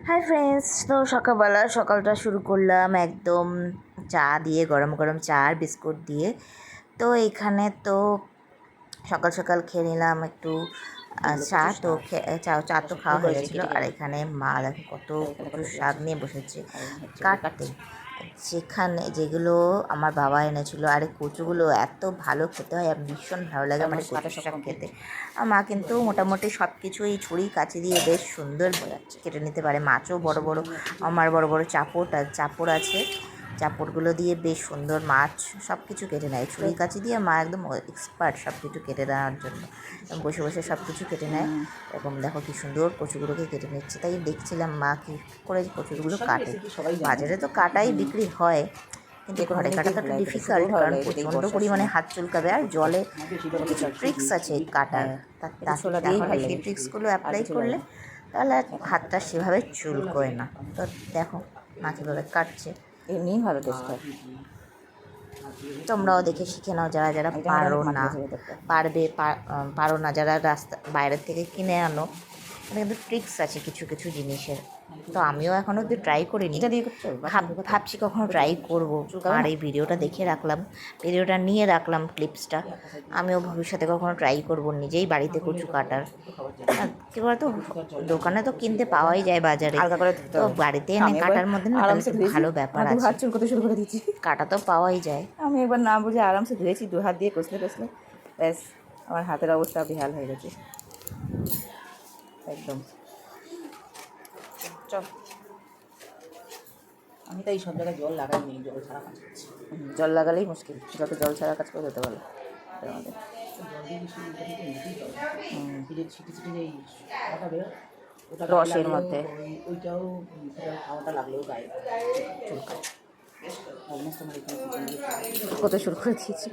Hi friends, তো সকালবেলা সকালটা শুরু করলাম একদম চা দিয়ে, গরম গরম চা আর বিস্কুট দিয়ে। তো এখানে তো সকাল সকাল খেয়ে নিলাম একটু চা। তো চা তো খাওয়া হয়ে গেছিলো। আর এখানে মা দেখো কত কচু শাক নিয়ে বসেছে কাটতে, যেগুলো আমার বাবা এনেছিল। আর এই কচুগুলো এত ভালো খেতে হয়, ভীষণ ভালো লাগে আমার কচু শাক খেতে। আর মা কিন্তু মোটামুটি সব কিছুই ছুরি কাঁচি দিয়ে বেশ সুন্দর কেটে নিতে পারে। মাছও বড় বড়, আমার বড় বড় চাপড় আছে, চাপড়গুলো দিয়ে বেশ সুন্দর মাছ সব কিছু কেটে নেয় ছুরি কাঁচি দিয়ে। মা একদম এক্সপার্ট সব কিছু কেটে দেওয়ার জন্য, বসে বসে সব কিছু কেটে নেয়। এরকম দেখো কি সুন্দর কচুগুলোকে কেটে নিচ্ছে। তাই দেখছিলাম মা কী করে কচুগুলো কাটে। বাজারে তো কাটাই বিক্রি হয়, কিন্তু ঘরে কাটাটা একটু ডিফিকাল্ট, কারণ প্রচণ্ড পরিমাণে হাত চুলকাবে। আর জলে কিছু ট্রিক্স আছে কাটার, তাহলে সেই ট্রিক্সগুলো অ্যাপ্লাই করলে তাহলে হাতটা সেভাবে চুলকোয় না। তো দেখো মা কীভাবে কাটছে, এমনি ভালো টেস্ট হয়। তোমরাও দেখে শিখে নাও, যারা যারা পারো না, যারা বাইরের থেকে কিনে আনো। মানে কিন্তু ট্রিক্স আছে কিছু কিছু জিনিসের। তো আমিও এখনও অব্দি ট্রাই করিনি, ভাবছি কখনো ট্রাই করবো। আর এই ভিডিওটা দেখে রাখলাম, ভিডিওটা নিয়ে রাখলাম ক্লিপসটা। আমিও ভবিষ্যতে কখনো ট্রাই করবো নিজেই বাড়িতে কচু কাটার। কী বলতো, দোকানে তো কিনতে পাওয়াই যায় বাজারে, তো বাড়িতে এনে কাটার মধ্যে না ভালো ব্যাপার আছে। হাত চুলকোতে শুরু করে দিচ্ছি, কাটা তো পাওয়াই যায়। আমি একবার না বুঝে আরামসে ধুয়েছি, 2 হাত দিয়ে কষলে ব্যাস আমার হাতের অবস্থা বেহাল হয়ে গেছে একদম। চল, আমি তাই সব জায়গায় জল লাগাইনি, জল ছাড়া কাজ করছি। জল লাগালেই মুশকিল, যত জল ছাড়া কাজ করে তত ভালো আমাদের। রসের মধ্যে ওইটাও খাওয়াটা লাগলেও গায়ে চুলকায়। কত শুরু করে দিয়েছি,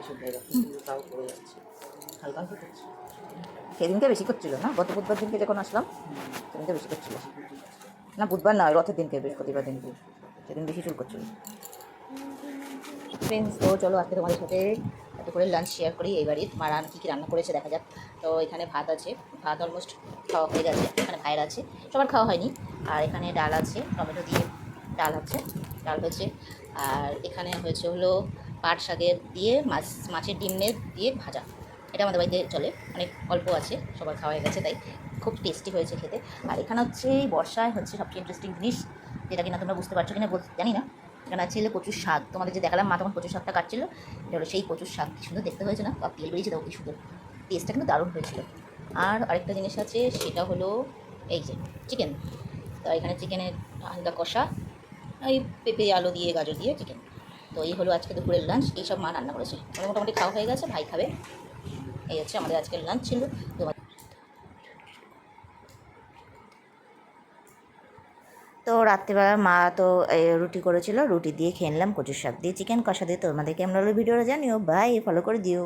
সেদিনকে বেশি করছিল না, গত বুধবার দিনকে যখন আসলাম সেদিনকে বেশি করছিল না, বুধবার নয় রথের দিনকে, বৃহস্পতিবার দিনকে সেদিন বেশি চুল করছিল। ফ্রেন্ডস, তো চলো আজকে তোমাদের সাথে এত করে লাঞ্চ শেয়ার করি। এই বাড়ির মা কী কী রান্না করেছে দেখা যাক। তো এখানে ভাত আছে, ভাত অলমোস্ট খাওয়া হয়ে গেছে। এখানে ভাইয়ের আছে, সবার খাওয়া হয়নি। আর এখানে ডাল আছে, টমেটো দিয়ে ডাল হয়েছে। আর এখানে হয়েছে হলো পাট শাকের দিয়ে মাছের ডিমের দিয়ে ভাজা। এটা আমাদের বাড়িতে চলে, অনেক অল্প আছে, সবার খাওয়া হয়ে গেছে, তাই খুব টেস্টি হয়েছে খেতে। আর এখানে হচ্ছে এই বর্ষায় হচ্ছে সবচেয়ে ইন্টারেস্টিং জিনিস, যেটা কিনা তোমরা বুঝতে পারছো কিনা জানি না। এখানে আছে কচুর শাক, তোমাদের যে দেখালাম মা তখন কচুর শাকটা কাটছিল, এটা হলো সেই কচুর শাক। কি সুন্দর দেখতে হয়েছে না, আর তেল বেরিয়েছে দেখো কি সুন্দর, টেস্টটা কিন্তু দারুণ হয়েছিল। আর আরেকটা জিনিস আছে, সেটা হলো এই যে চিকেন। তো এখানে চিকেনের হালকা কষা, এই পেঁপে আলু দিয়ে গাজর দিয়ে চিকেন। তো এই হলো আজকে দুপুরের লাঞ্চ, এইসব মা রান্না করেছে। আমাদের মোটামুটি খাওয়া হয়ে গেছে, ভাই খাবে। এই হচ্ছে আমাদের আজকের লাঞ্চ ছিল। তো রাত্রিবেলা মা তো রুটি করেছিল, রুটি দিয়ে খেয়ে নিলাম কচুর শাক দিয়ে, চিকেন কষা দিয়ে। তোমাদের কেমন হলো ভিডিওটা জানিও, বাই, ফলো করে দিও।